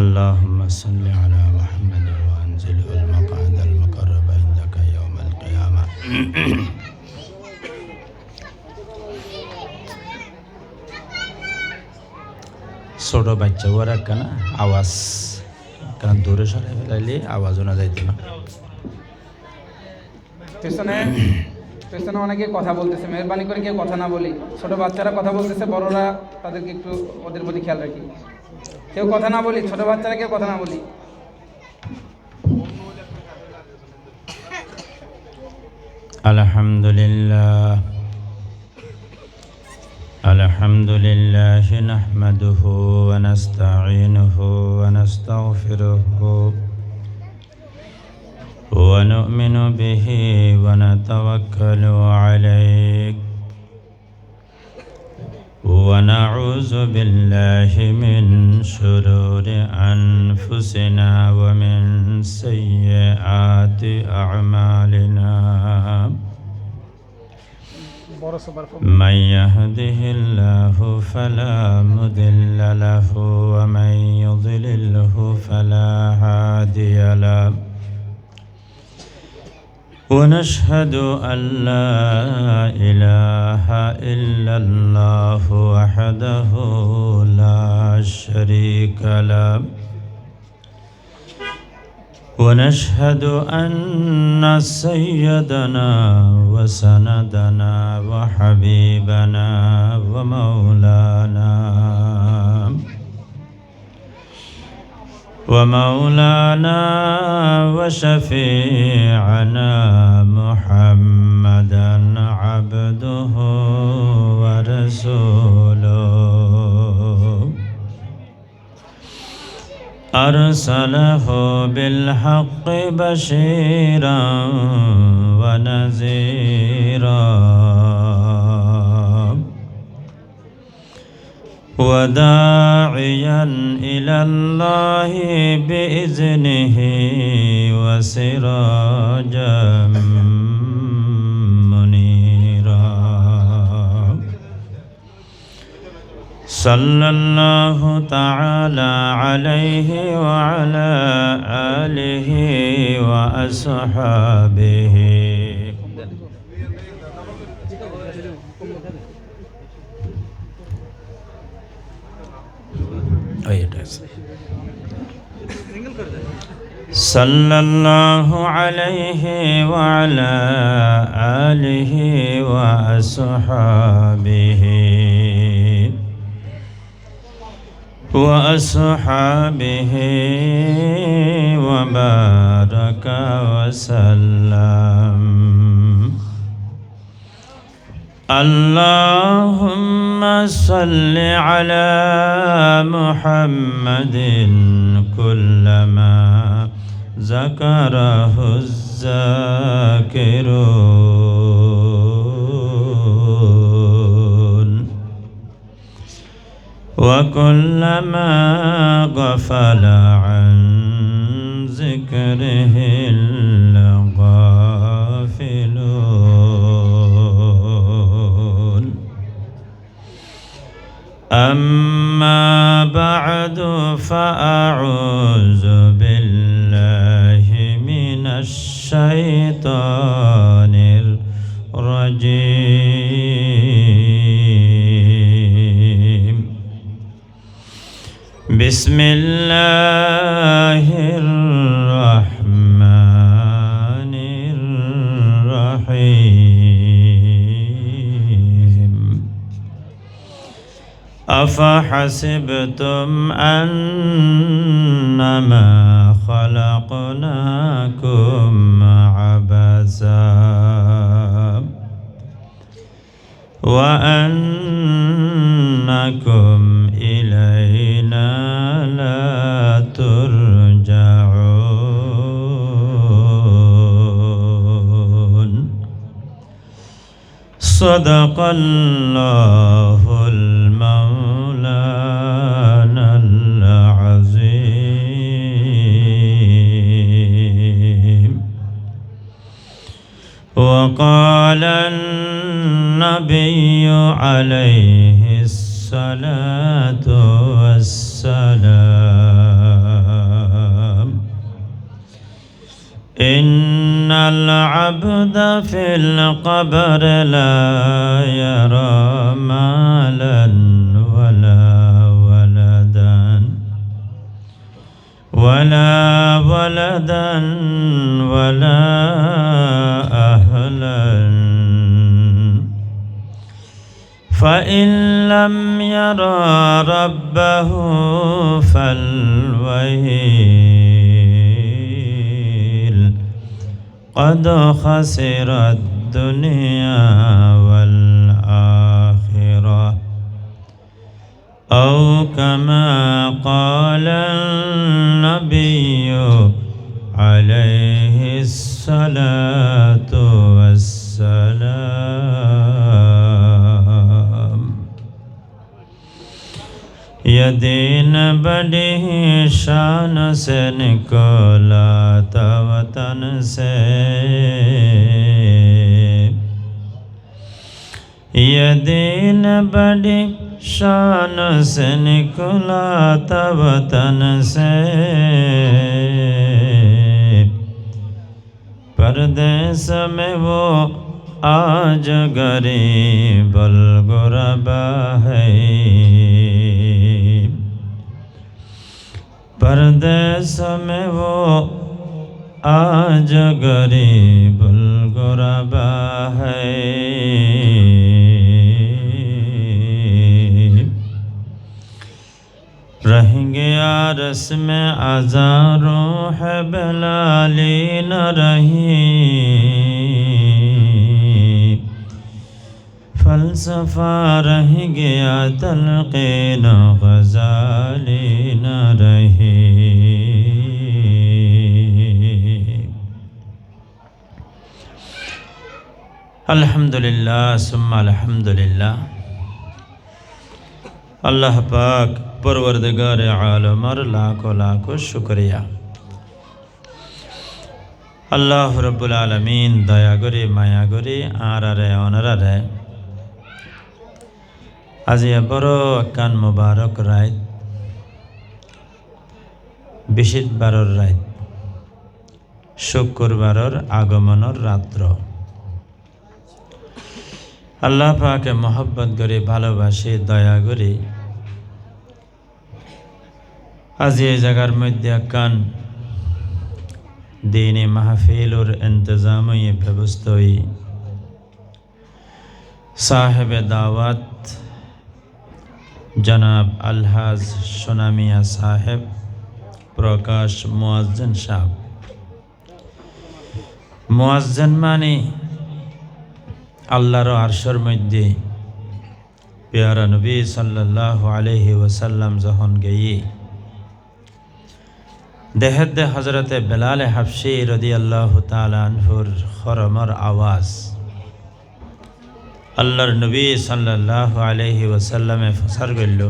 اللهم صل على محمد وأنزله المقعد المقرب عندك يوم القيامة ছোট বাচ্চা ওরা কেন আওয়াজ কেন দূরে সরে ফেলাইলে আওয়াজও না যাইতো না। পেছনে অনেকে কথা বলতেছে, মেহরবানি করে কেউ কথা না বলি। ছোট বাচ্চারা কথা বলতেছে, বড়রা তাদেরকে একটু ওদের প্রতি খেয়াল রাখি। কেউ কথা না বলি, ছোট বাচ্চারা কেউ কথা না বলি। আলহামদুলিল্লাহ আলহামদুলিল্লাহ নাহমাদুহু ওয়া নাস্তাঈনুহু ওয়া নাস্তাগফিরুহু ওয়া নু'মিনু বিহি ওয়া নাতাওয়াক্কালু আলাইহি ওয়া নাউযু বিল্লাহি মিন শুরুরি আনফুসিনা ওয়া মিন সাইয়্যাতি আ'মালিনা من يهده الله فلا مضل له ومن يضلله فلا هادي له ونشهد أن لا إله إلا الله وحده لا شريك له ونشهد أن سيدنا وسندنا وحبيبنا ومولانا وشفيعنا محمدا عبده ورسوله أرسله بالحق بشيرا ونذيرا وداعيا إلى الله بإذنه وسراجا منيرا صلى الله تعالى عليه وعلى آله وأصحابه صلى الله عليه وعلى آله وأصحابه وبارك وسلم. اللهم صل على محمد كلما ذكره الذاكرون وكلما غفل عن ذكره الغافلون. أما بعد فأعوذ بالله من الشيطان الرجيم. بسم الله الرحمن الرحيم. أفحسبتم أنما خلقناكم عبثا وأنكم إلينا لا ترجعون. صدق الله المولانا العظيم. وقال النبي عليه الصلاة والسلام العبد في القبر لا يرى مالا ولا ولدا ولا أهلا فإن لم يرى ربه فالويل قد خسر الدنيا والآخرة أو كما قال النبي عليه الصلاة والسلام ये दिन बड़ी शान से निकला था वतन से ये दिन बड़ी शान से निकला था वतन से परदेस में वो आज गरीब गुरबा है परदेस में वो आज गरीब गुरबा है रहेंगे आरस में हज़ारों है बलाली न रही फलसफा रह गया तलक़ीन ग़ज़ाली न रही अल्हम्दुलिल्लाह सुम्मा अल्हम्दुलिल्लाह अल्लाह पाक परवरदिगार आलमर लाखों लाखों शुक्रिया अल्लाह रब्बुल आलमीन दया करे माया करे आरारे अनारारे আজি বড় কান মুবারক রাত বৃহস্পতিবারের রাত শুক্রবারের আগমনের রাত্র আল্লাহ পাকে মহব্বত করে ভালোবাসে দয়া করে আজি এই জায়গার মধ্যে কান দিনে মাহফিলের ইন্তজামে ব্যবস্থায় সাহেবে দাওয়াত जनाब अलहाज सोनामिया साहेब प्रकाश मुअज्जिन साहब मुअज्जिन माने अल्लाहर आरशर मध्य प्यारा नबी सल्लल्लाहु अलैहि वसल्लम जहन गई देहद हजरत बिलाल हबशी रदियल्लाहु ताला अन्हुर खरमर आवाज़ अल्लाहर नबी सल्लल्लाहु अलैहि वसल्लम फसर गल्लो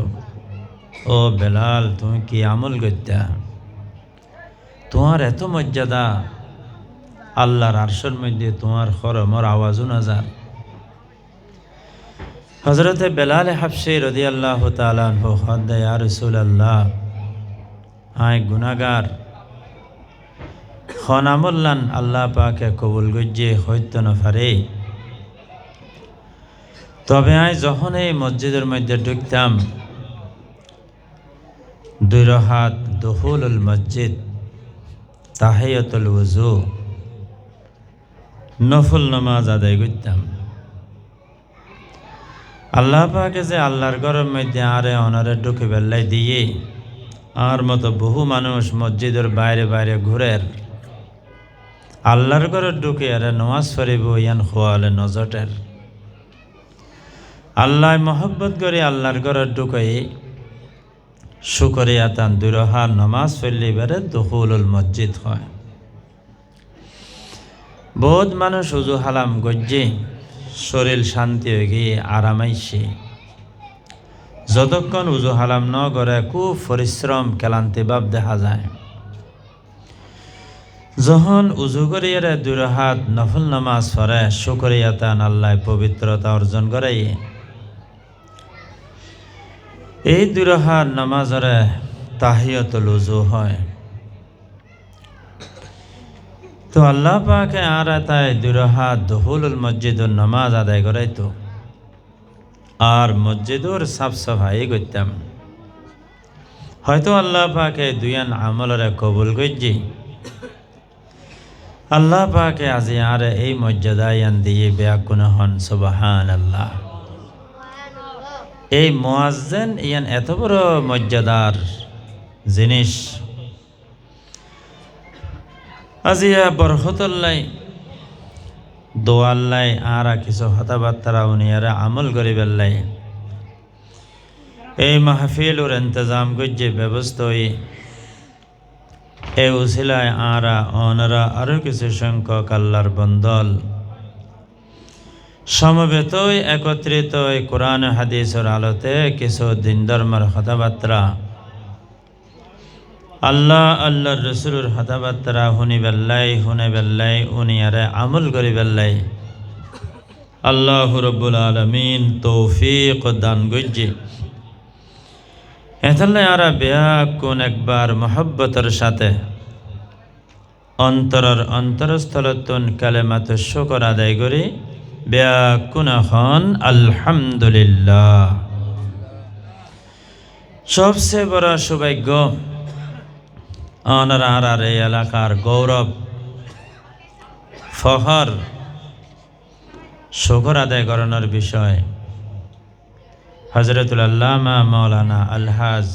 ओ बेलाल तुम कि আমল করতা তোমার এত মর্যাদা আল্লাহর আরশের মধ্যে তোমার খরমর আওয়াজও না যায় হযরত বেলাল হাবশী রাদিয়াল্লাহু তাআলা আনহু খাদ্দা ইয়া রাসূলুল্লাহ আয় গুনাহগার খন আমলান আল্লাহ পাকে কবুল গজ্জে হইতো না পারে তবে আজ যখন এই মসজিদের মধ্যে ঢুকতাম দুই রাকাত দুখুলুল মসজিদ তাহিয়াতুল ওযু নফল নামাজ আদায় করতাম আল্লাহ পাকে যে আল্লাহর ঘরের মধ্যে আরে অনারে ঢুকে বেল্লাই দিয়ে আর মতো বহু মানুষ মসজিদের বাইরে বাইরে ঘুরের আল্লাহর ঘরে ঢুকে আরে নামাজ পড়িব ইয়ান খোয়ালে নজটের আল্লাহ মহব্বত করে আল্লাহর ঘরে ঢুকে শুকরিয়া তান দুই রাকাত নামাজ পড়লে বেরে দুখুলুল মসজিদ হয় বহুত মানুষ উজু হালাম গজ্জে শরীর শান্তি হয়ে গিয়ে আরামাইছে যতক্ষণ উজু হালাম ন করে খুব পরিশ্রম ক্লান্তি ভাব দেখা যায় যখন উজু করিয়ে দুই রাকাত নফল নামাজ পড়ে শুকরিয়া তান আল্লাহ পবিত্রতা অর্জন করে এই দুই রাকাত নামাজরে তাহিয়াতুল ওযু হয় তো আল্লাহ পাকে আর তাই দুরহাত দহুলুল মসজিদুর নামাজ আদায় করাইতো আর মসজিদুর সাফ সাফাই করতাম। হয়তো আল্লাহ পাকে দুয়ান আমলরে কবুল করছি। আল্লাহ পাকে আজি আর এই মর্যাদা ইয়ান দিয়ে ব্যাকুন হন সুবহান আল্লাহ। এই মুয়াজ্জিন ইয়ান এত বড় মর্যাদার জিনিস। আজিয়া বরকতুল্লাহ দোয়াল্লাই আর কিছু কথাবার্তা উনিয়ারা আমল করি বেল্লাই এই মাহফিলুর ইন্তজাম করছে ব্যবস্থা এই উসিলায় আরা অনরা আরও কিছু সংখ্যক আল্লাহর বন্দল সমবেত একত্রিত কোরআন হাদিসের আলোতে কিছু দিন ধর্মের কথাবার্তা আল্লাহ আল্লাহর রসুলের কথাবার্তা শুনি বেল্লাই উনিয়ারে আমল করি বেল্লাই আল্লাহ রব্বুল আলামিন তৌফিক দান করছে। এতাল্লাই আরা ব্যাকুন একবার মহব্বতের সাথে অন্তরস্থলতুন কালেমাত শুকর আদায় করি ব্যাকুন হন আলহামদুলিল্লাহ। সবচেয়ে বড় সৌভাগ্য অনার আর এই এলাকার গৌরব ফখর শুকর আদায় করানোর বিষয় হজরতুল আল্লামা মৌলানা আলহাজ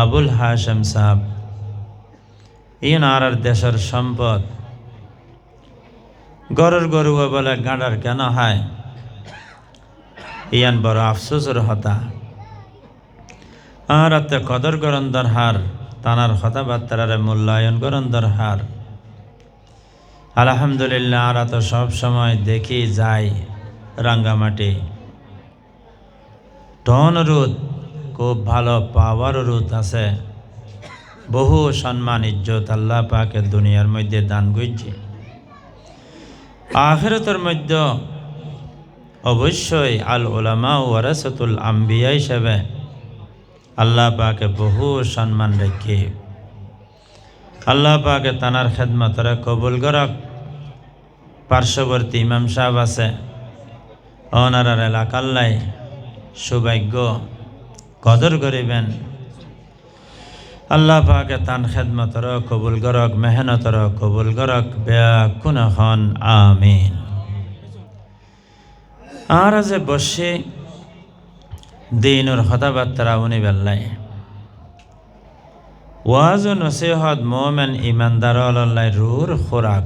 আবুল হাশেম সাহেব ইন আর দেশের সম্পদ গরুর গরু বলে গাঁড়ার কেন হয় ইয়ান বড় আফসোসের হতা আর কদর গরন্দর হার তানার কথাবার্তারে মূল্যায়ন গরন্দর হার আলহামদুলিল্লাহ। আর তো সব সময় দেখি যাই রাঙ্গামাটি টন রুদ খুব ভালো পাওয়ার রুদ আছে, বহু সম্মান ইজ্জত আল্লাহ পাকের দুনিয়ার মধ্যে দান করছে। আখিরাতের মধ্যে অবশ্যই আল উলামা ওয়ারাসাতুল আম্বিয়া হিসেবে আল্লাহ পাকে বহু সম্মান রেখে আল্লাহ পাকে তানার খেদমতরে কবুল করক। পার্শ্ববর্তী ইমাম সাহেব আছে ওনার এলাকাল্লাই সৌভাগ্য কদর করিবেন। আল্লাহ পাকে তান খেদমতর কবুল করক, মেহনতর কবুল করক ব্যাকুন হন আমিন। আর যে বসে দিনুর কথাবার্তা উনি বেল্লাই ওয়াজ ও নসিহত মোমেন ইমানদার আল্লাহ রুর খোরাক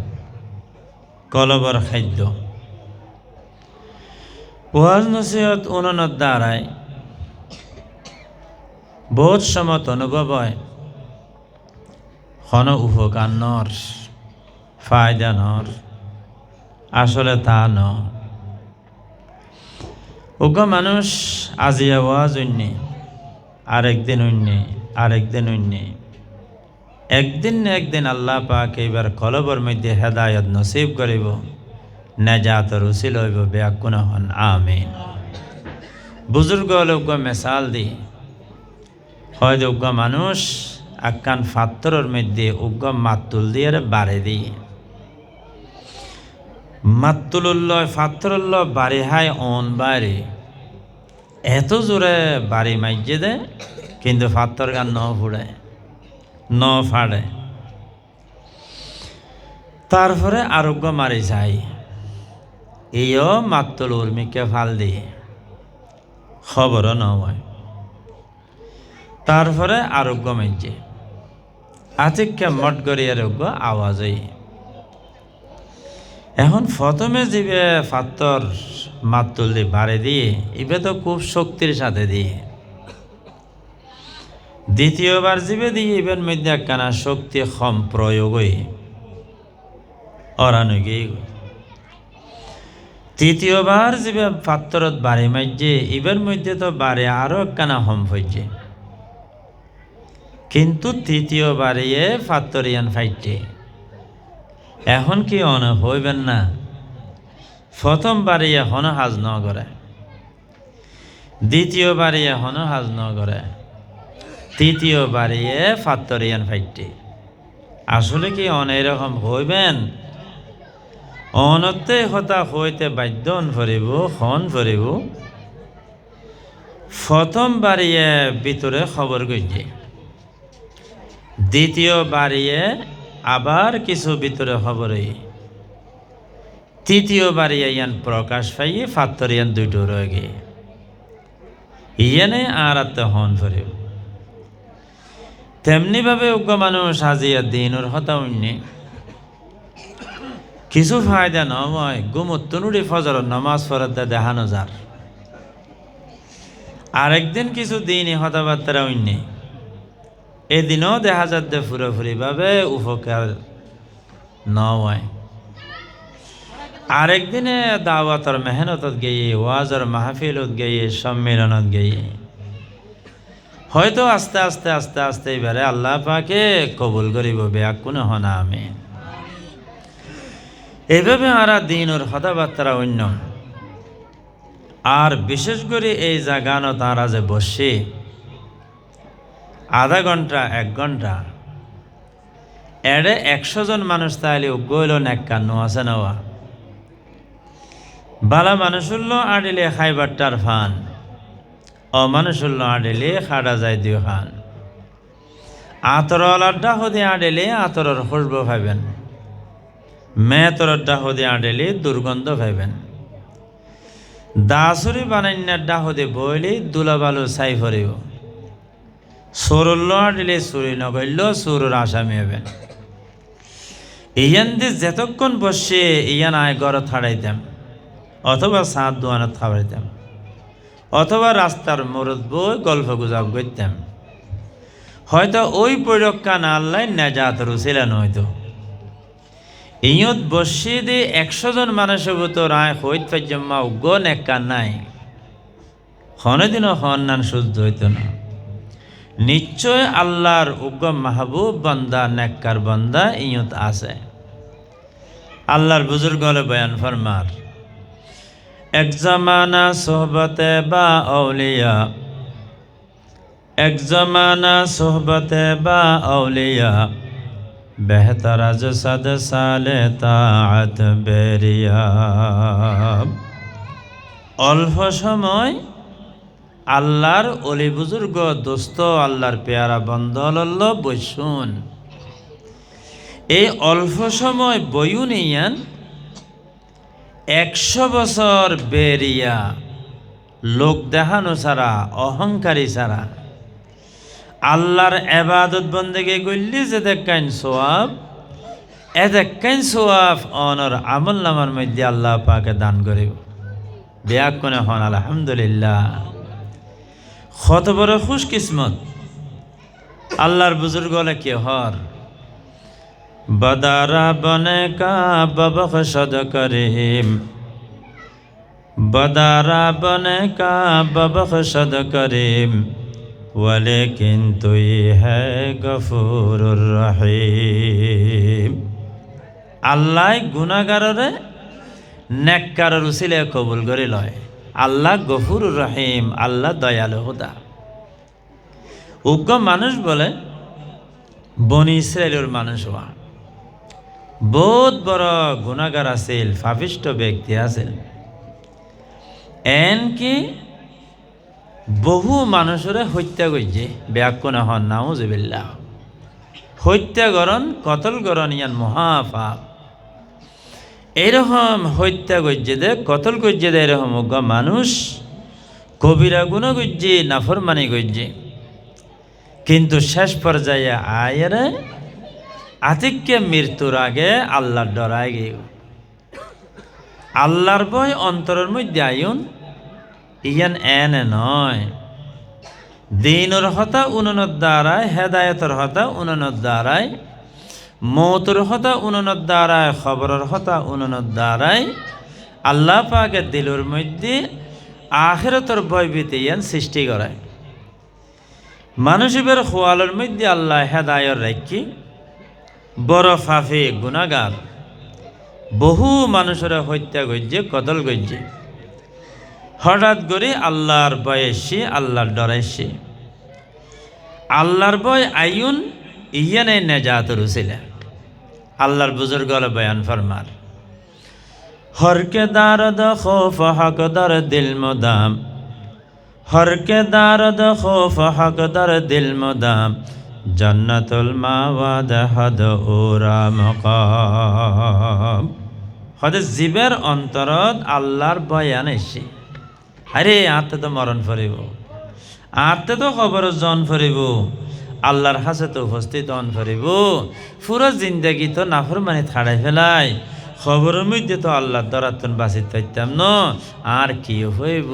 কলবর খাদ্য। ওয়াজ নসিহত উন্নত দ্বারায় বহুত সমত অনুভব হয় হন উপকার নর ফায়দা নর, আসলে তা ন উগ্র মানুষ আজিয়া ওয়াজ অন্যে আরেকদিন অন্যে আরেকদিন অন্যে একদিন না একদিন আল্লাহ পাক এইবার কলবর মধ্যে হেদায়ত নসিব করিব, নেজাতর উসিল হইব ব্যাকুন হন আমিন। বুজুর্গ লোক মেসাল দি হয়তো উগ্র মানুষ আকান ফাত্তরের মধ্যে উগ্র মাতুল দিয়ে বাড়ে দিয়ে মাতুল্ল ফাত্তরল্ল বাড়ি হাই অন বাইরে এত জোরে বাড়ি মাইজে দে কিন্তু ফাত্তর গান ন ফুড়ে ন ফাড়ে, তারপরে আরোগ্য মারি যায়। এইও মাতুল উর্মিকে ফাল দিয়ে খবরও নয়, তারপরে আরোগ্য মাইজে আতিককে মট গড়িয়ে রোগ্য আওয়াজ হই। এখন প্রথমে যাবে ফাত্তর মাতুল দিয়ে বাড়ি দিয়ে ইবে তো খুব শক্তির সাথে দিয়ে, দ্বিতীয়বার যাবে দিয়ে ইবের মধ্যে একখানা শক্তি কম প্রয়োগ হই অরানো গিয়ে, তৃতীয়বার যাবে ফাত্তরত বাড়ি মাইজে ইবের মধ্যে তো বাড়ি আরো একখানা হম হইছে, কিন্তু তৃতীয়বারে ফাত্তরিয়ান ফাইটে। এখন কি অন হইবেন না প্রথমবারে হন হাজ ন করে, দ্বিতীয়বারে হন হাজ ন করে, তৃতীয়বারে ফাত্তরিয়ান ফাইটে। আসলে কি অনেরকম হইবেন অনতে হতা হইতে বাধ্যন ফরিব খন ফরিব প্রথম বাড়িয়ে ভিতরে খবর গইছে দ্বিতীয় বাড়িয়ে আবার কিছু ভিতরে খবরই তৃতীয় বাড়িয়ে ইয়ান প্রকাশ পাইয়ে ফাত্তর ইয়ান দুটো রয়ে গে ইয়ানে আর হন ফরিব তেমনিভাবে উগ্র মানুষ আজিয়া দিনের হতা অন্য কিছু ফায়দা নয় গুমুত্তনুরি ফজর নামাজ পড়াতে দেখানো যার আরেকদিন কিছু দিনই হতাবার্তারা অন্য এদিনও দেখা যাচ্ছে পুরোপুরিভাবে উপকার নয় আরেকদিনে দাওয়াতর মেহনতত গিয়ে ওয়াজর মাহফিলত গিয়ে সম্মেলনত গিয়ে হয়তো আস্তে আস্তে আস্তে আস্তে এবারে আল্লাহ পাকে কবুল করিব বেয়া কোনো হনা আমি এভাবে আরা দিনের হতাবার্তারা অন্য আর বিশেষ করে এই জাগানো তারা যে বসে আধা ঘন্টা 1 ঘন্টা এড়ে 100 জন মানুষ তাহলে গইল নেকান্ন আছে নেওয়া বালা মানুষুল্ল আডিলে খাইবারটার ফান অমানুষুল্ল আডিলে খাড়া যায় দিও খান আতরওয়ালারটা হদে আডিলে আতরের খুশবু পাইবেন মেতরটা হদে আডিলে দুর্গন্ধ পাইবেন দাসুরি বানাইনার ডাহদে বইলে দুলাবালু চাই ফরিব সুরুল্ল আডিলে চুরি নগল্য সুরুর আসামি হবেন ইয়ান দিয়ে যেতক্ষণ বসে ইয়ান আয় গড় থাড়াইতাম অথবা সাত দোয়ানত খাওয়াইতাম অথবা রাস্তার মরদ বই গল্প গুজব করতাম হয়তো ওই পরীক্ষা না আল্লাহ নেজাত রুছিলেন হয়তো ইয়ত বসে দিয়ে 100 জন মানুষের ভিতর আয় হইত পাইজম্মা উগ্র নেকা নাই হনদিনও হন্নান শুদ্ধ হইত না নিশ্চয় আল্লাহর উগ্র মাহবুব বান্দা নেককার বান্দা ইয়ত আছে আল্লাহর বুজুর্গ হলে বয়ান ফরমার এক জমানা সোহবতে বা আউলিয়া এক জমানা সোহবতে বা আউলিয়া বেহতর আজ সদ সালে তাআত বেরিয়া অল্প সময় আল্লাহর অলি বুজুর্গ দোস্ত আল্লাহর পেয়ারা বন্ধল বৈশুন এই অল্প সময় বইউন ইয়ান 100 বছর বেরিয়া লোক দেখানো ছাড়া অহংকারী ছাড়া আল্লাহর এবাদত বন্দেগে গল্লি যে দেখাইন সোয়াব এ দেখাইন সোয়াব অনর আমল নামার মধ্যে আল্লাহ পাকে দান করিব বেয়াক কোনে হন আলহামদুলিল্লাহ কত বড় খুশ কিসমত আল্লাহর বুজুর্গ হলে কি হর বদারা বনে কা ববখশদ করিম বদারা বনে কা ববখশদ করিম ওয়ালেকিন তুই হ্যায় গফুরুর রহিম আল্লাহ গুনাহগাররে নেককারের উসিলে কবুল করে লয় আল্লাহ গফুরুর রহিম আল্লাহ দয়ালু খোদা উগ্র মানুষ বলে বনি ইসরায়েলের মানুষ হওয়া বহুত বড় গুনাহগার আছিল পাপিষ্ঠ ব্যক্তি আছিল এনকি বহু মানুষরে হত্যা করছে ব্যাকুন হন নাউজুবিল্লাহ হত্যা করণ কতল করণ ইয়ান মহাপাপ এরকম হত্যা করছে দে কতল করছে দে এরকম অজ্ঞ মানুষ কবিরা গুণ করছে নাফরমানি করছে কিন্তু শেষ পর্যায়ে আয়ের আতিককে মৃত্যুর আগে আল্লাহর ডরায় গিয়ে আল্লাহর ভয় অন্তরের মধ্যে আইন ইয়ান এনে নয় দিনের হতা উননত দ্বারায় হেদায়তর হতা উননত দ্বারায় মৌতুর হতা উননত দ্বারায় খবরের হতা উননত দ্বারায় আল্লাহ পাকে দিলের মধ্যে আখিরাতের ভয়ভীতি ইয়ান সৃষ্টি করায় মানুষের খোয়ালের মধ্যে আল্লাহ হেদায়ত রাখি বড় ফাফি গুনাহগার বহু মানুষের হত্যা করছে কতল করছে হঠাৎ করে আল্লাহর ভয় এসে আল্লাহর ডরাইছে আল্লাহর ভয় আইন ইয়ানে নেজাত রুছিলে আল্লাহর বুজুর্গ হলে বয়ান ফরমার হরকে দারদ খৌফ হক দর দিল মুদাম হরকে দারদ খৌফ হক দর দিল মুদাম জান্নাতুল মাওয়াদ হদ ওরা মকাম হদে জীবের অন্তরত আল্লাহর বয়ান এসে আরে আত্মে তো মরণ ফরিব আত্মে তো খবর জন ফরিব আল্লাহর হাসে তো উপস্থিত অন ফরিব পুরো জিন্দগি তো নাফরমানি ছাড়াই ফেলাই খবরের মধ্যে তো আল্লাহর দরাতন বাঁচি থাকতাম ন আর কি হইব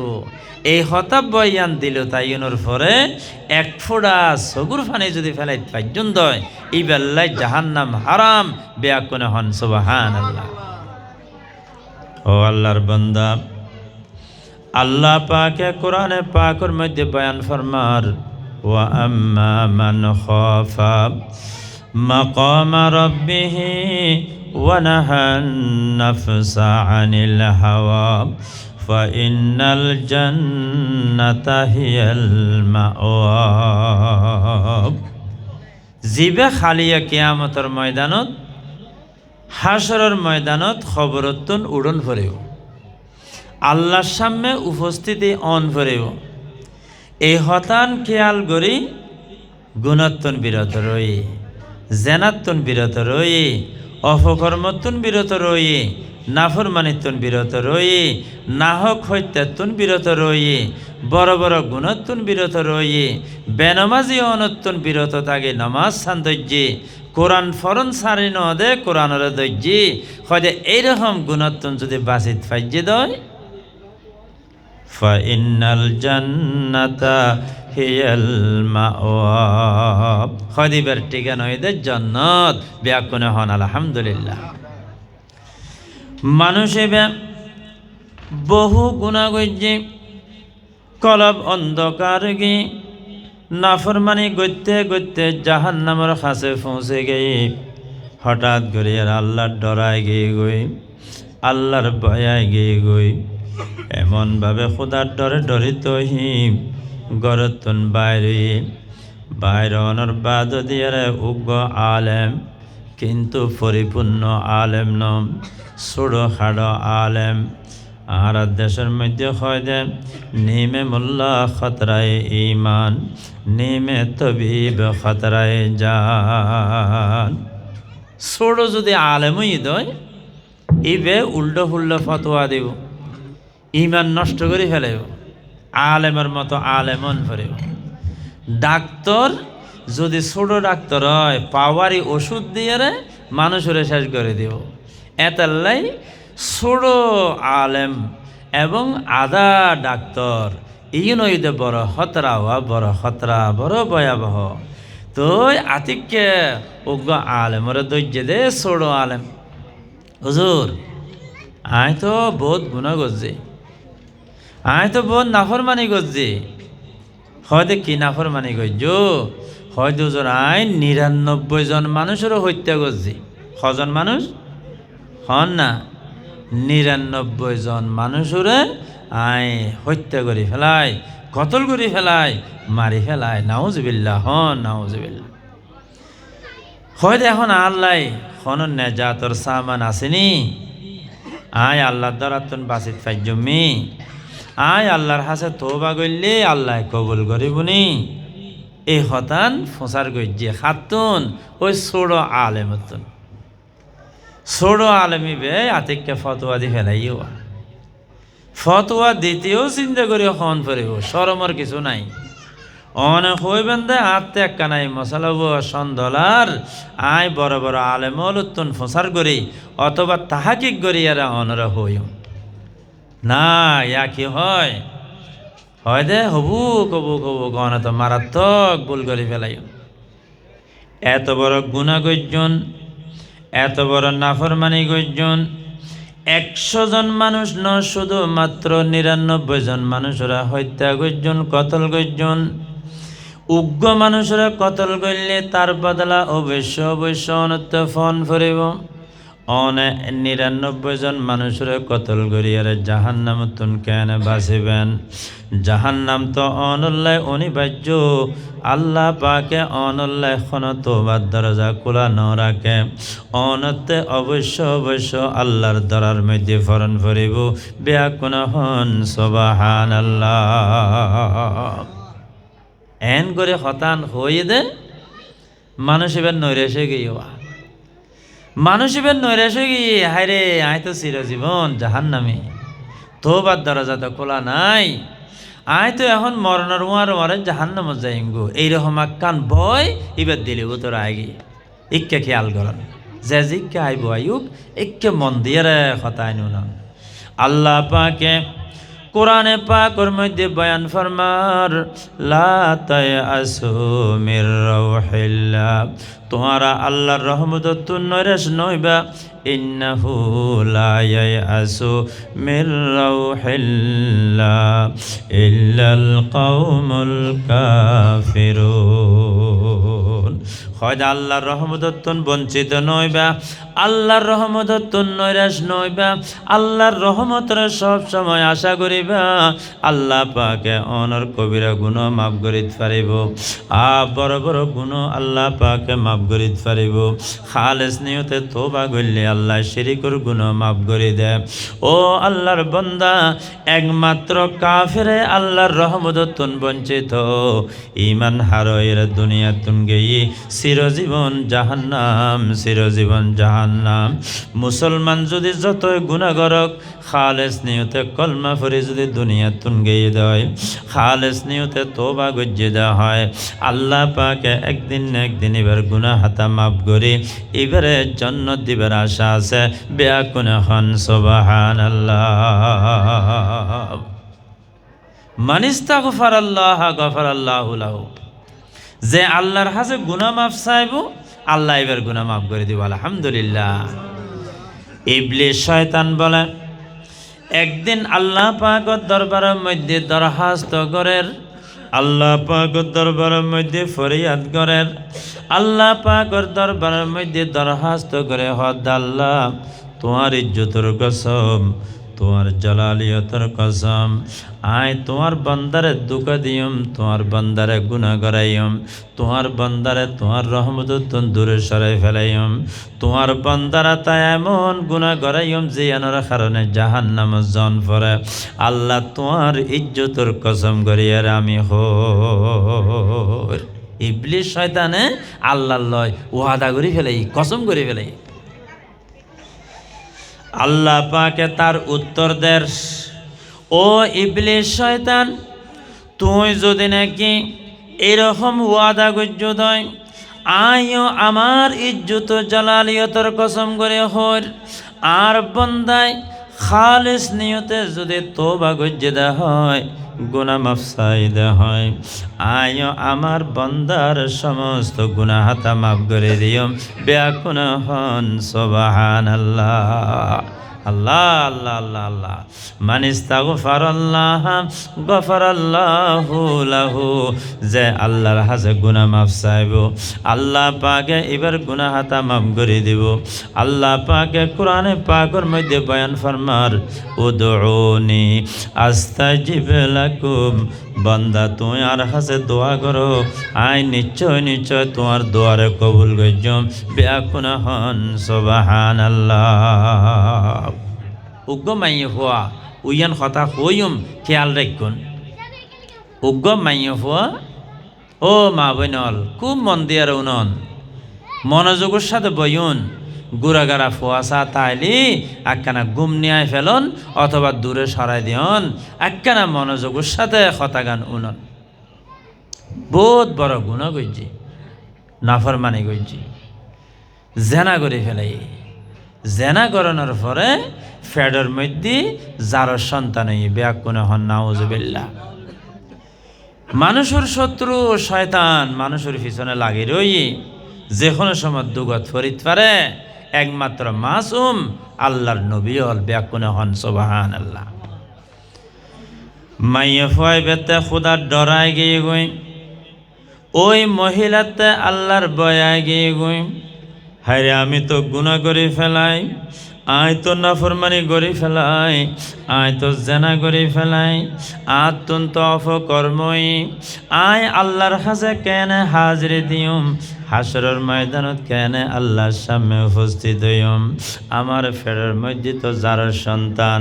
এই হতাব বয়ান দিল তাইনের পরে এক ফোড়া সগুর ফানি যদি ফেলাই পাইজন দয় এই বেল্লাই জাহান্নাম হারাম বেয়াকুনে হন সুবহানাল্লাহ। ও আল্লাহর বান্দা আল্লাহ পাকে কোরআনে পাকের মধ্যে বয়ান ফরমার ওয়া আম্মা মান খাফা মাকাম রাব্বিহি ওয়া নাহান নাফসা আনিল হাওয়া ফাইন্নাল জান্নাতা হিয়াল মাওয়া। জিবে খালিয়া কিয়ামতের ময়দানত হাসরের ময়দানত খবরতন উড়ন ভরেও আল্লাহর সামনে উপস্থিতি অন ভরেও এই হতান খেয়াল করি গুণাত্তন বিরত রই জেনাত্তন বিরত রই অপকর্মত্তন বিরত রই নাফরমানিত্তন বিরত রই নাহক হত্যাত্তন বিরত রই বড় বড় গুণাত্তন বিরত রই বেনমাজি অনত্তন বিরত থাকে নমাজ সান্দর্যে কোরআন ফরন সারি নদে কোরআনের দর্জি হয়তো এইরকম গুণাত্তন যদি বাসিত ফাইজে দয় ফাইন্নাল জান্নাতা হিয়াল মাওয়া খদিবের ঠিকানা হইতে জান্নাত ব্যাকুনে হন আলহামদুলিল্লাহ। মানুষে বহু গুণা গজ্জে কলব অন্ধকার গি নাফরমানি গইতে গইতে জাহান্নামের কাছে পৌঁছে গিয়ে হঠাৎ করে আর আল্লাহর ডরায় গিয়ে গই আল্লাহর ভয়ায় গিয়ে গই এমনভাবে খোদার ডরে ডরিত হিম গরতন বাইরনের বাদ দিয়ে উগ্র আলেম কিন্তু পরিপূর্ণ আলেম নম ছোড়ো খাড়ো আলেম আর দেশের মধ্যে হয় দে নিমে মোল্লা খতরায় ইমান নিমে তবিব খতরায় জান ছোড়ো যদি আলেমই দয় ইবে উল্টো ফুল্টো ফতোয়া দিব ইমান নষ্ট করে ফেলেব আলেমের মতো আলেমন ফেরেব। ডাক্তার যদি ছোট ডাক্তার হয় পাওয়ারি ওষুধ দিয়ে মানুষের শেষ করে দিব এতাল্লাই ছোট আলেম এবং আধা ডাক্তার এই নইতে বড় খতরা হওয়া বড় খতরা বড় ভয়াবহ তো আতিককে অজ্ঞ আলেমরে দৈর্য দে ছোট আলেম হুজুর আয় তো বহুত গুণা করছে আয় তো বহুত নাফরমানি করছে হয়তো কি নাফরমানি করছ হয়তো আয় ৯৯ জন মানুষেরও হত্যা করছে কজন মানুষ হন না ৯৯ জন মানুষরে আয় হত্যা করে ফেলায় কতল করে ফেলায় মারি ফেলায় নাউজুবিল্লাহ হন নাউজুবিল্লাহ। হয়তো এখন আল্লাহ হন নেজাতর সামান আসেনি আয় আল্লাহর দ্বারাতন বাসিত ফাইজমি আয় আল্লাহর হাসে তওবা করলে আল্লাহ কবুল করিবনি এই হতান ফসার গজ্জে খাতুন ওই ছোড়ো আলেমতন ছোড়ো আলেমি বে আতিককে ফতোয়া দি ফেলাইও ফতোয়া দিতেও চিন্তা করি হন ফেরিব শরমর কিছু নাই অনেক হইবেন দে আত্মে একটা নাই মশালাব সন্দলার আয় বড় বড় আলেমল উত্তন ফসার করি অথবা তাহাকিক করি এরা অনরা হইও না ইয়া কি হয় দে হবু কবু কবু গণ তো মারাত্মক ভুল করে ফেলাইও এত বড় গুণা গর্জন এত বড় নাফরমানি গর্জন ১০০ জন মানুষ ন শুধুমাত্র ৯৯ জন মানুষরা হত্যা গর্জন কতল গর্জন উগ্র মানুষরা কতল করলে তার বদলা অবশ্য অবশ্য অনত্য ফোন ফরিব অনে 99 জন মানুষের কতল করিয়ারে জাহান্নাম তুন কেন বাঁচিবেন জাহান্নাম তো অনল্লায় অনিবার্য আল্লাহ পাকে অনল্লায় খন তোবার দরজা খোলা ন রাখে অনতে অবশ্য অবশ্য আল্লাহর দরার মধ্যে ফরন ফরিব বেয়াকুন হন সুবহানাল্লাহ এন করে হতান হয়ে দে মানুষ এবার নৈরাশে গিয়ে মানুষ এবার নৈরাশে গিয়ে হায় রে আয় তো চিরজীবন জাহান্নামে তোবার দরজা তো খোলা নাই আয় তো এখন মরণের উয়ার ওয়ারে জাহান্নামত যাইম গো এইরকম আক্কান ভয় এবার দিলে ও তোর আগে ইক্কে খেয়াল করেন যে জিক্কে আইব আয়ুক ইক্কে মন দিয়ে রে হতায় নুন আল্লাহ পাকে কোরআনে পাকের মধ্যে বয়ান ফরমার লা তায়াসু মির রাউহিল্লাহ তোমারা আল্লাহর রহমত নৈরাশ নইবা ইন্নাহু লা ইয়াসু মির রাউহিল্লাহ ইল্লাল কওমুল কাফিরুন হয় আল্লাহর রহমত বঞ্চিত নইবা আল্লাহর রহমত নৈরাশ নইবা আল্লাহর রহমতের সব সময় আশা করিবা আল্লাহ পাকে অনর কবিরা গুনাহ মাফ করিতে পারিব বড় বড় গুনাহ আল্লাহ পাকে মাফ করিতে পারিব খালেস নিয়তে তওবা করলে আল্লাহ শিরকের গুনাহ মাফ করে দেয় ও আল্লাহর বান্দা একমাত্র কাফিরে আল্লাহর রহমত বঞ্চিত ঈমান হারাইয়া দুনিয়া তুন গিয়ে চিরজীবন জাহান্নাম চিরজীবন জাহান্নাম মুসলমান যদি যতই গুনাহ করক খালেস নিয়তে কলমা পড়ে যদি দুনিয়া তুন গিয়ে দেয় খালেস নিয়তে তওবা গজ্জে দেওয়া হয় আল্লাহ পাকে একদিন না একদিন এবার গুনাহ হাতা মাফ করে এবারে জান্নাত দিবার আশা আছে বেয়াকুন হন সুবহানাল্লাহ মান ইস্তাগফারাল্লাহ গফারাল্লাহু লাহু যে আল্লাহর হাতে গুনাহ মাফ চাইব আল্লাহ এবার গুনাহ মাফ করে দিব আলহামদুলিল্লাহ ইবলিস শয়তান বলে একদিন আল্লাহ পাকের দরবারের মধ্যে দরখাস্ত করেন আল্লাহ পাকের দরবারের মধ্যে ফরিয়াদ করেন আল্লাহ পাকের দরবারের মধ্যে দরখাস্ত করে হদ আল্লাহ তোমার ইজ্জতের কসম তোমার জালালিয়তের কসম আয় তোমার বান্দারে দুঃখ দিয়ম তোমার বান্দারে গুনাহ করাইম তোমার বান্দারে তোমার রহমত দূরে সরাই ফেলাইম তোমার বান্দারা তাই এমন গুনাহ করাইম যে এনার কারণে জাহান্নামে জন পড়ে আল্লাহ তোমার ইজ্জতের কসম করিয়ার আমি হই ইবলিস শয়তানে আল্লাহর লয় ওয়াদা করে ফেলাই কসম করে ফেলাই আল্লাহ পাকে তার উত্তর দেন ও ইবলিস শয়তান তুই যদি নাকি এরকম ওয়াদা গজ্জ দয় আয়ও আমার ইজ্জত জালালিয়তের কসম করে হর আর বন্দায় খালিস নিয়তে যদি তওবা গজ্জে দেওয়া হয় গুনাহ মাফ চাইতে হয় আয়ও আমার বান্দার সমস্ত গুনাহ হাতা মাফ করে দিও বেয়াকুন হন সুবহানাল্লাহ আল্লাহ আল্লাহ আল্লাহ আল্লাহ মান ইস্তাগফারাল্লাহ গফারাল্লাহু লাহু যে আল্লাহর হাতে গুনাহ মাফ চাইব আল্লাহ পাকে এবার গুনাহ হাতা মাফ করে দিব আল্লাহ পাকে কোরআনে পাকের মধ্যে বয়ান ফরমার উদউনি আস্তাজিব লাকুম বান্দা তুই আর হাসে দোয়া করো আই নিশ্চয় নিশ্চয় তোমার দোয়ারে কবুল গজ্জম বেয়াকুন হন সুবহানাল্লাহ উগ্র মাইয়ে হওয়া উইয়ান কথা হইম খেয়াল রাখুন উগ্র মাইয়ে হওয়া ও মা বইনল খুব মন দিয়ার উনন মনোযোগের সাথে বইন গুড়াগাড়া ফোয়াশা তাইলি একখানা গুম নিয়ে ফেলন অথবা দূরে সরাই দিয়ন একখানা মনোযোগের সাথে হতাগান উনন বহুত বড় গুণ গইছি নাফরমানি গইছি জেনা করে ফেলাই জেনা করানোর পরে ফেডের মধ্যে যার সন্তান ব্যাকুন হন নাউজুবিল্লাহ মানুষের শত্রু শয়তান মানুষের পিছনে লাগে রই যে কোনো সময় দুগত ফরিত পারে একমাত্র মাসুম আল্লাহর নবী হল ব্যাকুন হন সুবহানাল্লাহ মাইয়ে ফুয়াই বেতে খুদার ডরায় গিয়ে গই ওই মহিলাতে আল্লাহর বয়ায় গিয়ে গই হায়রে আমি তো গুনাহ করে ফেলাই, আয় তো নাফরমানি করে ফেলাই, আয় তো জেনা করে ফেলাই, অত্যন্ত অপকর্মই আয় আল্লাহর কাছে কেন হাজিরে দিউম, হাসরের ময়দানত কেন আল্লাহর সামনে উপস্থিত হইম। আমার ফেরের মধ্যে তো যার সন্তান,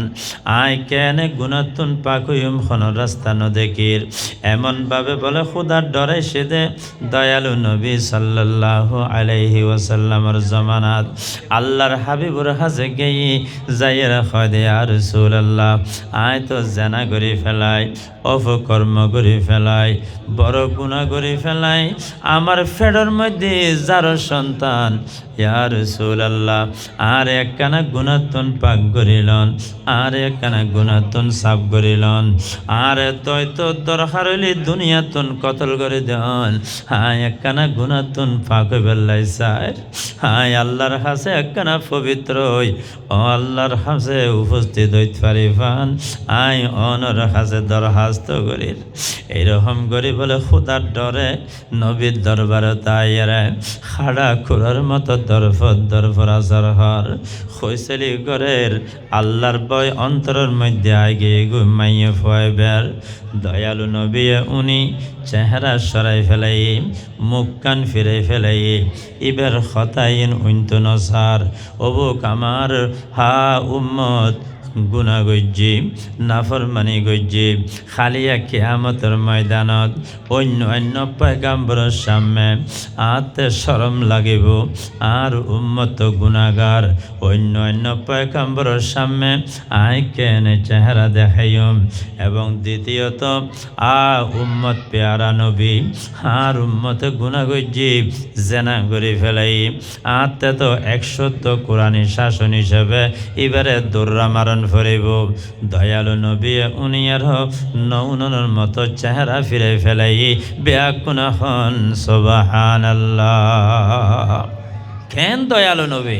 আয় কেন গুণাতুন পাক হইম কোন রাস্তা ন দেখির। এমনভাবে বলে খুদার ডরে সেদে দয়ালু নবী সাল্লাল্লাহু আলাইহি ওয়াসাল্লামের জমানাত আল্লাহর হাবিবুর হাজে গিয়ে যাইয়েরা হয় দে আর রাসূলুল্লাহ আয় তো জেনা করে ফেলাই, অপকর্ম করে ফেলাই, বড় গুনাহ করে ফেলাই, আমার ফেডর মধ্যে যার সন্তান ইয়া রাসূলুল্লাহ আর একখানা গুণাতুন পাক করিলন, আর একখানা গুণাতুন সাফ করিলন, আর তয় তো দরকার হইলে দুনিয়াতুন কতল করে দেন, হায় একখানা গুণাতুন পাক বেল্লাই চায়, হায় আল্লাহর কাছে একখানা পবিত্র হই, ও আল্লাহর কাছে উপস্থিত হইতে পারি ফান, আয় অনর কাছে দরখাস্ত করির। এইরকম করি বলে খুদার ডরে নবীর দরবারে তাইয়ারে খাড়া খুরার মতো দরফর আসার হর খৈসলি করের আল্লাহর বয় অন্তরের মধ্যে আগে ঘুমাইয়ে ফয়েবের। দয়ালু নবী উনি চেহারা সরাই ফেলাই, মুখ কান ফিরে ফেলাই, ইবের খতাইন উইন্ত নসার অবুক আমার হা উম্মত গুনাহ গজ্জি নাফরমানি গজ্জি খালিয়া কিয়ামতের ময়দানত অন্য পয়গাম্বরের সামনে আতে শরম লাগিব, আর উম্মত গুনাহগার অন্য পয়গাম্বরের সামনে আই কেনে চেহারা দেখাইম। এবং দ্বিতীয়ত উম্মত পেয়ারা নবী আর উম্মত গুনাহ গজ্জি জেনা করে ফেলাই, আতে তো 100 কোরআনী শাসন হিসেবে এবারে দৌড়া মারণ ফরিব। দয়ালু নবী উনিয়ার নৌনের মতো চেহারা ফিরে ফেলাই বেয়াকুন হন সুবহানাল্লাহ। কেন দয়ালু নবী?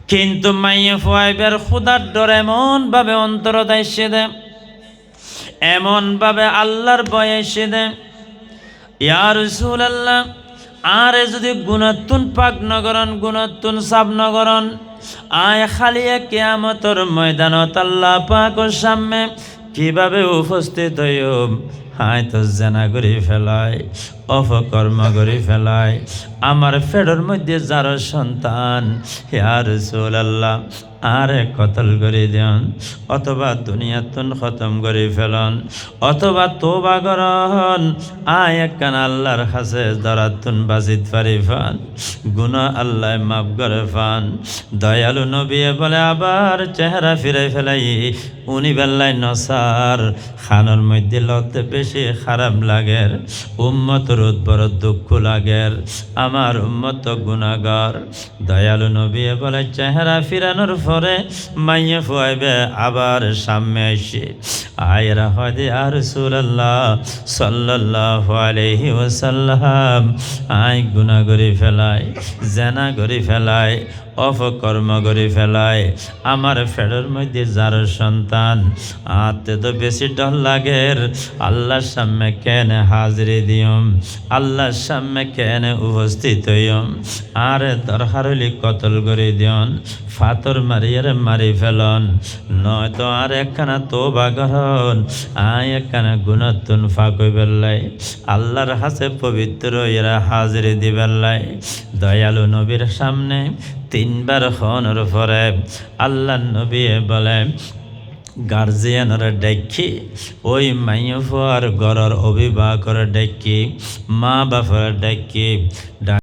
কিন্তু মাইয়ে ফুয়াইবের খুদার ডর এমন ভাবে অন্তর দাইছে দে, এমন ভাবে আল্লাহর ভয় এসে দে, ইয়া রাসূলুল্লাহ আরে যদি গুণাতুন পাক নগরণ গুণাতুন সাব নগরণ আয় খালিয়া কিয়ামতের ময়দানত আল্লাহ পাকের সামনে কিভাবে উপস্থিত হইম। হায় তো জেনা করে ফেলায়, অপকর্ম করে ফেলায়, আমার ফেডর মধ্যে যার সন্তান ইয়া রাসূলুল্লাহ আরে কতল করে দেন, অথবা দুনিয়াতুন খতম করে ফেলন, অথবা তোবা করন, আয় একখান আল্লাহর কাছে দরাতুন বাজিত পারি ফান, গুনাহ আল্লাহ মাফ করে ফান। দয়ালু নবী বলে আবার চেহারা ফিরে ফেলাই উনি বেল্লাই নসার খানোর মধ্যে লতে বেশি খারাপ লাগের, উম্মতর বড় দুঃখ লাগের, আমার উম্মত গুনাহগার। দয়ালু নবী বলে চেহারা ফিরানোর পরে মাইয়ে ফুয়াইবে আবার সামনে এসে আয়রা হয় ইয়া রাসূলুল্লাহ সাল্লাল্লাহু আলাইহি ওয়াসাল্লাম আয় গুনাহ করে ফেলায়, জেনা করে ফেলায়, অপকর্ম করে ফেলায়, আমার ফেডের মধ্যে যার সন্তান আতে তো বেশি ডর লাগের, আল্লাহর সামনে কেন হাজিরি দিয়ম, আল্লাহর সামনে কেন উপস্থিত হইম, আর দরকার হইলে কতল করে দিয়ন, ফাতর মারিয়ার মারি ফেলন, নয়তো আর একখানা তোবা করন, আয় একখানা গুণাতুন ফাঁকই বেল্লাই আল্লাহর হাতে পবিত্র এরা হাজিরি দিবেল্লাই। দয়ালু নবীর সামনে 3 বার হনর পরে আল্লাহ নবী বলে গার্জিয়ানর ডেকি, ওই মাইয়া ফুয়ার ঘরের অভিভাবকর ডেকি, মা বাপের ডেকি